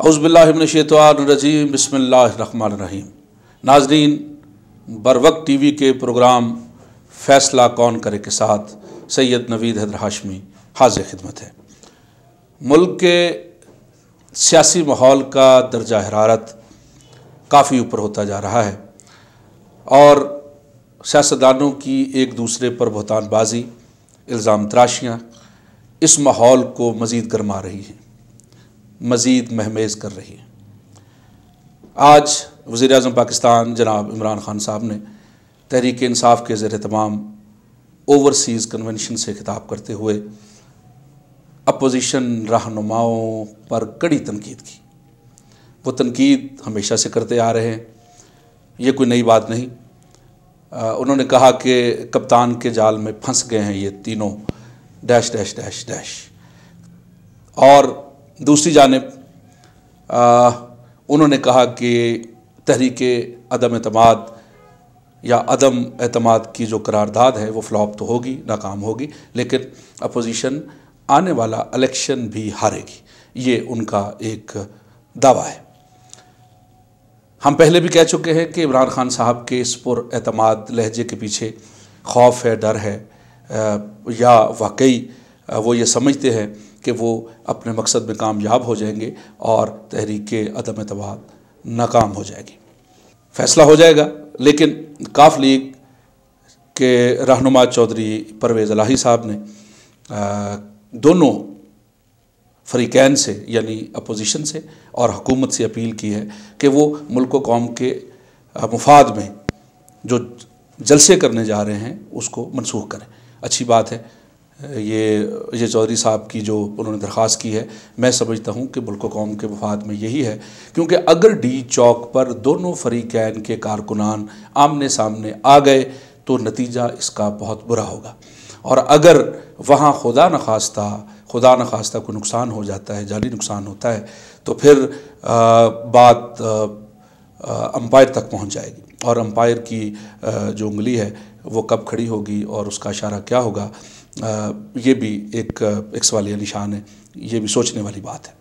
औज़ुबिल्लाहिमिनश्शैतानिर्रजीम बिस्मिल्लाहिर्रहमानिर्रहीम। नाज़रीन, बर वक्त टीवी के प्रोग्राम फ़ैसला कौन करे के साथ सैयद नवीद हैदर हाशमी हाज़िर खिदमत है। मुल्क के सियासी माहौल का दर्जा हरारत काफ़ी ऊपर होता जा रहा है और सियासतदानों की एक दूसरे पर बहतानबाजी, इल्ज़ाम तराशियाँ इस माहौल को मज़ीद गरमा रही हैं, मज़ीद महमेज़ कर रही है। आज वज़ीर-ए-आज़म पाकिस्तान जनाब इमरान खान साहब ने तहरीक इंसाफ के ज़ेर तमाम ओवरसीज़ कन्वेंशन से खिताब करते हुए अपोजिशन रहनुमाओं पर कड़ी तनकीद की। वो तनकीद हमेशा से करते आ रहे हैं, ये कोई नई बात नहीं। उन्होंने कहा कि कप्तान के जाल में फंस गए हैं ये तीनों डैश डैश डैश डैश। और दूसरी जानिब उन्होंने कहा कि तहरीके अदम एतमाद या अदम एतमाद की जो करारदाद है वो फ्लॉप तो होगी, नाकाम होगी, लेकिन अपोजिशन आने वाला इलेक्शन भी हारेगी, ये उनका एक दावा है। हम पहले भी कह चुके हैं कि इमरान खान साहब के इस पुर एतमाद लहजे के पीछे खौफ है, डर है, या वाकई वो ये समझते हैं कि वो अपने मकसद में कामयाब हो जाएंगे और तहरीके अदम एतमाद नाकाम हो जाएगी। फ़ैसला हो जाएगा, लेकिन काफ लीग के रहनुमा चौधरी परवेज़ इलाही साहब ने दोनों फरीकैन से यानी अपोजिशन से और हुकूमत से अपील की है कि वो मुल्क व कौम के मुफाद में जो जलसे करने जा रहे हैं उसको मनसूख करें। अच्छी बात है, ये चौधरी साहब की जो उन्होंने दरख्वास्त की है, मैं समझता हूँ कि मुल्क व कौम के मुफाद में यही है, क्योंकि अगर डी चौक पर दोनों फरीकैन के कारकुनान आमने सामने आ गए तो नतीजा इसका बहुत बुरा होगा। और अगर वहाँ खुदा न खास्ता कोई नुकसान हो जाता है, जानी नुकसान होता है, तो फिर बात अंपायर तक पहुँच जाएगी और अंपायर की जो उंगली है वो कब खड़ी होगी और उसका इशारा क्या होगा, ये भी एक सवालिया निशान है, ये भी सोचने वाली बात है।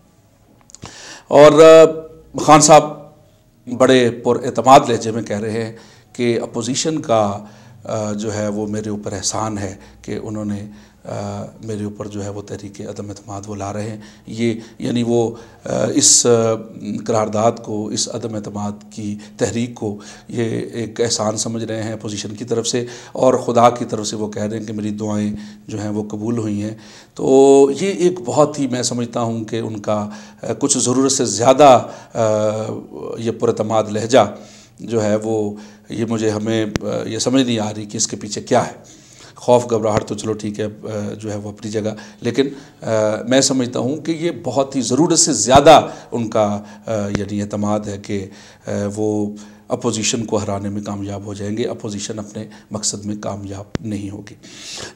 और खान साहब बड़े पुरएतमाद लहजे में कह रहे हैं कि अपोजिशन का जो है वो मेरे ऊपर एहसान है कि उन्होंने मेरे ऊपर जो है वो तहरीक अदम एतमाद वो ला रहे हैं। ये यानी वो इस करारदाद को, इस अदम एतमाद की तहरीक को ये एक एहसान समझ रहे हैं अपोजिशन की तरफ से, और ख़ुदा की तरफ से वो कह रहे हैं कि मेरी दुआएं जो हैं वो कबूल हुई हैं। तो ये एक बहुत ही, मैं समझता हूँ कि उनका कुछ ज़रूरत से ज़्यादा ये पुरएतमाद लहजा जो है वो ये हमें ये समझ नहीं आ रही कि इसके पीछे क्या है। खौफ घबराहट तो चलो ठीक है, जो है वो अपनी जगह, लेकिन मैं समझता हूँ कि ये बहुत ही ज़रूरत से ज़्यादा उनका यानी एतमाद है कि वो अपोजिशन को हराने में कामयाब हो जाएंगे। अपोजिशन अपने मकसद में कामयाब नहीं होगी।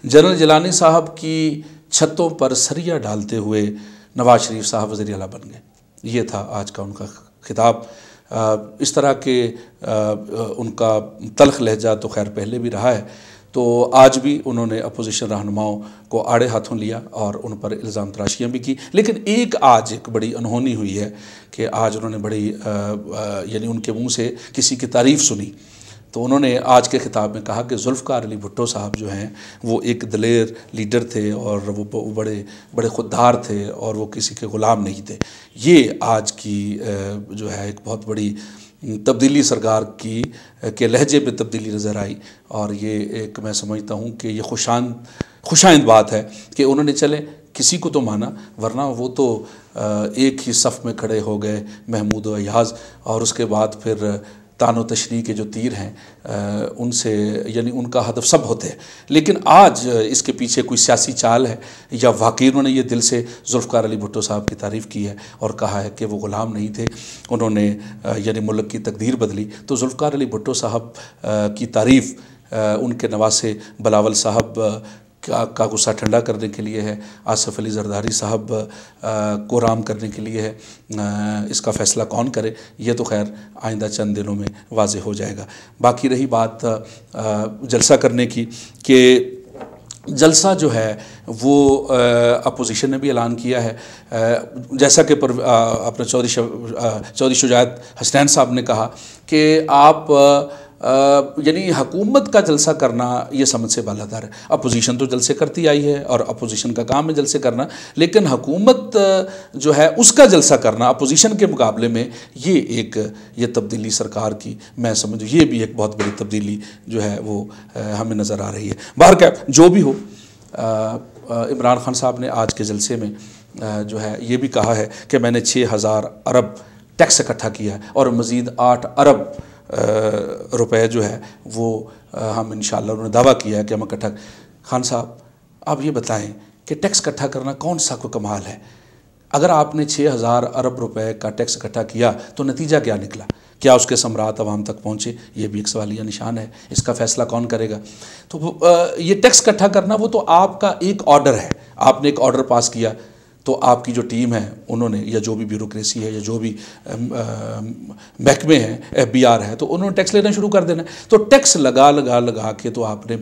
जनरल जिलानी साहब की छतों पर सरिया डालते हुए नवाज शरीफ साहब वज़ीर आला बन गए, ये था आज का उनका खिताब। इस तरह के उनका तल्ख लहजा तो खैर पहले भी रहा है, तो आज भी उन्होंने अपोजिशन रहनुमाओं को आड़े हाथों लिया और उन पर इल्ज़ाम तराशियाँ भी की। लेकिन आज एक बड़ी अनहोनी हुई है कि आज उन्होंने बड़ी यानी उनके मुंह से किसी की तारीफ़ सुनी, तो उन्होंने आज के खिताब में कहा कि जुल्फ़कार अली भुट्टो साहब जो हैं वो एक दलेर लीडर थे और वो बड़े ख़ुददार थे और वो किसी के ग़ुलाम नहीं थे। ये आज की जो है एक बहुत बड़ी तब्दीली सरकार की के लहजे में तब्दीली नज़र आई, और ये एक मैं समझता हूँ कि ये खुशाइंद बात है कि उन्होंने चले किसी को तो माना, वरना वो तो एक ही सफ़ में खड़े हो गए महमूद व अय्याज़, और उसके बाद फिर तानो तशरीह के जो तीर हैं उनसे यानी उनका हदफ सब होते हैं। लेकिन आज इसके पीछे कोई सियासी चाल है या वाकई उन्होंने ये दिल से जुल्फ़कार अली भुट्टो साहब की तारीफ़ की है और कहा है कि वो ग़ुलाम नहीं थे, उन्होंने यानी मुल्क की तकदीर बदली। तो जुल्फ़कार अली भुट्टो साहब की तारीफ़ उनके नवासे बिलावल साहब का गुस्सा ठंडा करने के लिए है, आसिफ अली जरदारी साहब को राम करने के लिए है। इसका फ़ैसला कौन करे ये तो खैर आइंदा चंद दिनों में वाज़ेह हो जाएगा। बाकी रही बात जलसा करने की कि जलसा जो है वो अपोजिशन ने भी ऐलान किया है, जैसा कि अपने चौधरी शुजात हसनैन साहब ने कहा कि आप यानी हुकूमत का जलसा करना ये समझ से बालातर है। अपोजिशन तो जलसे करती आई है और अपोजिशन का काम है जलसे करना, लेकिन हुकूमत जो है उसका जलसा करना अपोजिशन के मुकाबले में ये तब्दीली सरकार की मैं समझूँ ये भी एक बहुत बड़ी तब्दीली जो है वो हमें नज़र आ रही है। बहरकैफ जो भी हो, इमरान खान साहब ने आज के जलसे में जो है ये भी कहा है कि मैंने 6000 अरब टैक्स इकट्ठा किया है और मज़ीद 8 अरब रुपए जो है वो हम इंशाअल्लाह, उन्होंने दावा किया है कि हम इकट्ठा। खान साहब आप ये बताएं कि टैक्स इकट्ठा करना कौन सा कोई कमाल है? अगर आपने 6000 अरब रुपए का टैक्स इकट्ठा किया तो नतीजा क्या निकला? क्या उसके समरात आवाम तक पहुँचे? ये भी एक सवालिया निशान है। इसका फ़ैसला कौन करेगा? तो ये टैक्स इकट्ठा करना वो तो आपका एक ऑर्डर है, आपने एक ऑर्डर पास किया तो आपकी जो टीम है उन्होंने, या जो भी ब्यूरोक्रेसी है या जो भी महकमे हैं, FBR है, तो उन्होंने टैक्स लेना शुरू कर देना है। तो टैक्स लगा के तो आपने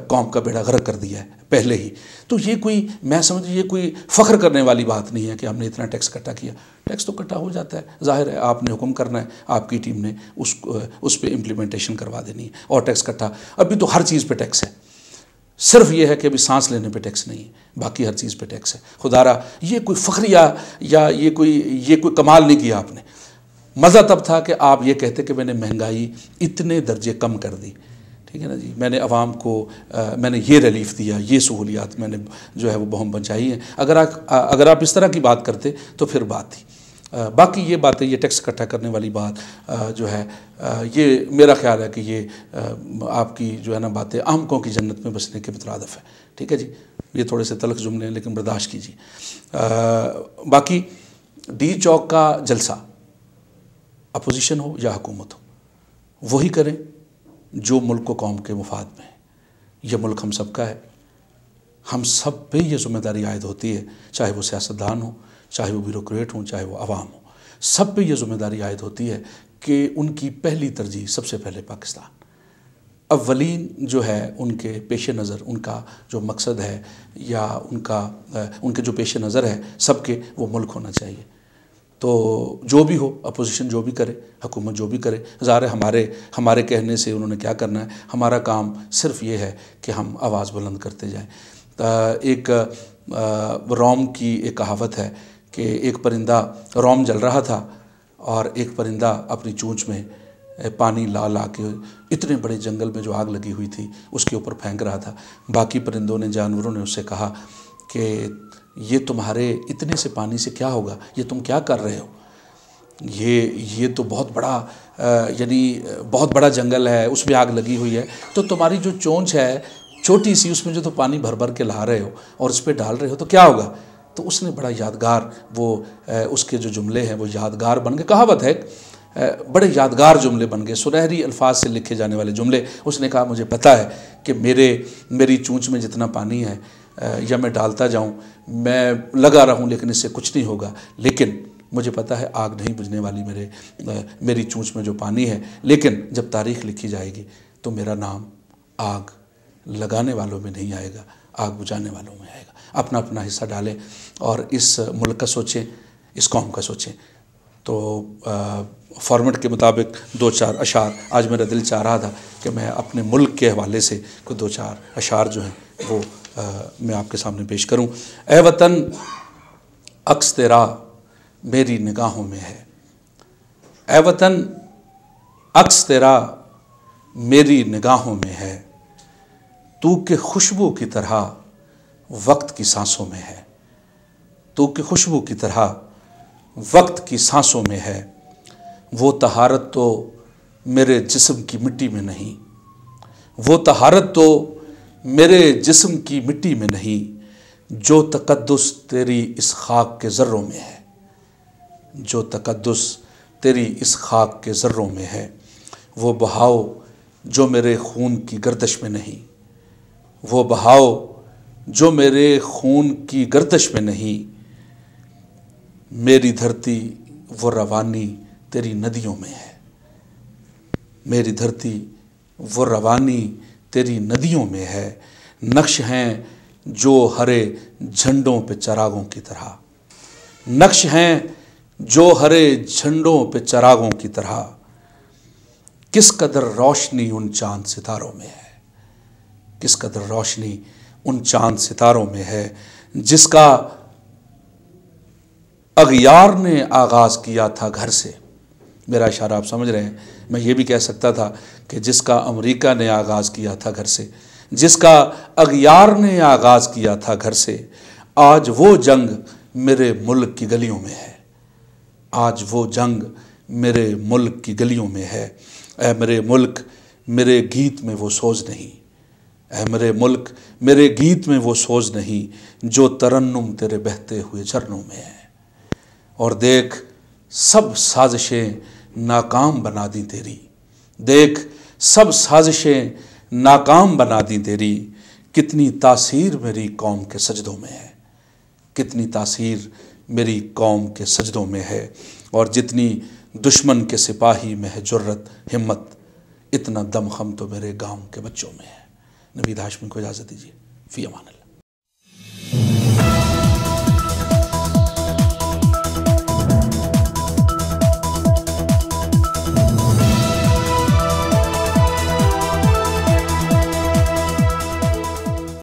कौम का बेड़ा गर्क कर दिया है पहले ही। तो ये कोई, मैं समझ, ये कोई फ़ख्र करने वाली बात नहीं है कि हमने इतना टैक्स इकट्ठा किया। टैक्स तो इकट्ठा हो जाता है, जाहिर है आपने हुक्म करना है, आपकी टीम ने उस पर इम्प्लीमेंटेशन करवा देनी है और टैक्स इकट्ठा। अभी तो हर चीज़ पर टैक्स है, सिर्फ ये है कि अभी सांस लेने पे टैक्स नहीं है, बाकी हर चीज़ पे टैक्स है। खुदारा ये कोई फ़ख्र या ये कोई कमाल नहीं किया आपने। मज़ा तब था कि आप ये कहते कि मैंने महंगाई इतने दर्जे कम कर दी, ठीक है ना जी, मैंने आवाम को मैंने ये रिलीफ दिया, ये सहूलियात मैंने जो है वो बहुत पहुँचाई हैं। अगर आप इस तरह की बात करते तो फिर बात थी। बाकी ये बातें, ये टैक्स इकट्ठा करने वाली बात जो है ये मेरा ख्याल है कि ये आपकी जो है ना बातें अहमकों की जन्नत में बसने के मुतरादिफ है, ठीक है जी। ये थोड़े से तलख जुमले हैं लेकिन बर्दाश्त कीजिए। बाकी डी चौक का जलसा अपोजिशन हो या हुकूमत हो वही करें जो मुल्क को कौम के मुफाद में है। यह मुल्क हम सब का है, हम सब पे ये ज़िम्मेदारी आयद होती है, चाहे वो सियासतदान हो, चाहे वो ब्यूरोक्रेट हों, चाहे वो अवाम हो, सब पे ये ज़िम्मेदारी आयद होती है कि उनकी पहली तरजीह सबसे पहले पाकिस्तान, अव्वलीन जो है उनके पेश नज़र, उनका जो मकसद है या उनके जो पेश नज़र है सबके, वो मुल्क होना चाहिए। तो जो भी हो, अपोजिशन जो भी करे, हुकूमत जो भी करे, ज़ाहिर हमारे कहने से उन्होंने क्या करना है, हमारा काम सिर्फ ये है कि हम आवाज़ बुलंद करते जाएँ। एक रोम की एक कहावत है कि एक परिंदा, रोम जल रहा था और एक परिंदा अपनी चोंच में पानी ला के इतने बड़े जंगल में जो आग लगी हुई थी उसके ऊपर फेंक रहा था। बाकी परिंदों ने, जानवरों ने उससे कहा कि ये तुम्हारे इतने से पानी से क्या होगा, ये तुम क्या कर रहे हो, ये तो बहुत बड़ा यानी बहुत बड़ा जंगल है, उसमें आग लगी हुई है, तो तुम्हारी जो चोंच है छोटी सी, उसमें जो तो पानी भर भर के ला रहे हो और उस पर डाल रहे हो तो क्या होगा। तो उसने बड़ा यादगार वो उसके जो जुमले हैं वो यादगार बन गए। कहावत है, बड़े यादगार जुमले बन गए, सुनहरी अल्फाज से लिखे जाने वाले जुमले। उसने कहा मुझे पता है कि मेरी चूंच में जितना पानी है या मैं डालता जाऊं, मैं लगा रहूं, लेकिन इससे कुछ नहीं होगा, लेकिन मुझे पता है आग नहीं बुझने वाली मेरी चूंच में जो पानी है, लेकिन जब तारीख़ लिखी जाएगी तो मेरा नाम आग लगाने वालों में नहीं आएगा, आग बुझाने वालों में आएगा। अपना अपना हिस्सा डालें और इस मुल्क का सोचें, इस कौम का सोचें। तो फॉर्मेट के मुताबिक 2-4 अशार, आज मेरा दिल चाह रहा था कि मैं अपने मुल्क के हवाले से कोई 2-4 अशार जो हैं वो मैं आपके सामने पेश करूं। ए वतन अक्स तेरा मेरी निगाहों में है, ए वतन अक्स तेरा मेरी निगाहों में है, तू के खुशबू की तरह वक्त की सांसों में है, तू के खुशबू की तरह वक्त की सांसों में है। वो तहारत तो मेरे जिस्म की मिट्टी में नहीं, वो तहारत तो मेरे जिस्म की मिट्टी में नहीं, जो तकद्दुस तेरी इस खाक के ज़र्रों में है, जो तकद्दुस तेरी इस खाक के ज़र्रों में है। वो बहाव जो मेरे खून की गर्दिश में नहीं, वो बहाव जो मेरे खून की गर्दिश में नहीं, मेरी धरती वो रवानी तेरी नदियों में है, मेरी धरती वो रवानी तेरी नदियों में है। नक्श हैं जो हरे झंडों पे चरागों की तरह, नक्श हैं जो हरे झंडों पे चरागों की तरह। किस कदर रोशनी उन चांद सितारों में है, किस कदर रोशनी उन चांद सितारों में है, जिसका अगियार ने आगाज़ किया था घर से। मेरा इशारा आप समझ रहे हैं। मैं ये भी कह सकता था कि जिसका अमेरिका ने आगाज़ किया था घर से, जिसका अगियार ने आगाज़ किया था घर से, आज वो जंग मेरे मुल्क की गलियों में है, आज वो जंग मेरे मुल्क की गलियों में है। ऐ मेरे मुल्क मेरे गीत में वो सोज नहीं, ऐ मेरे मुल्क मेरे गीत में वो सोज नहीं, जो तरन्नुम तेरे बहते हुए झरनों में है। और देख सब साजिशें नाकाम बना दी तेरी, देख सब साजिशें नाकाम बना दी तेरी। कितनी तासीर मेरी कौम के सजदों में है, कितनी तासीर मेरी कौम के सजदों में है। और जितनी दुश्मन के सिपाही में है जुर्रत हिम्मत, इतना दम खम तो मेरे गांव के बच्चों में है। नवीद हाशमी को इजाज़त दीजिए। फ़ी अमान।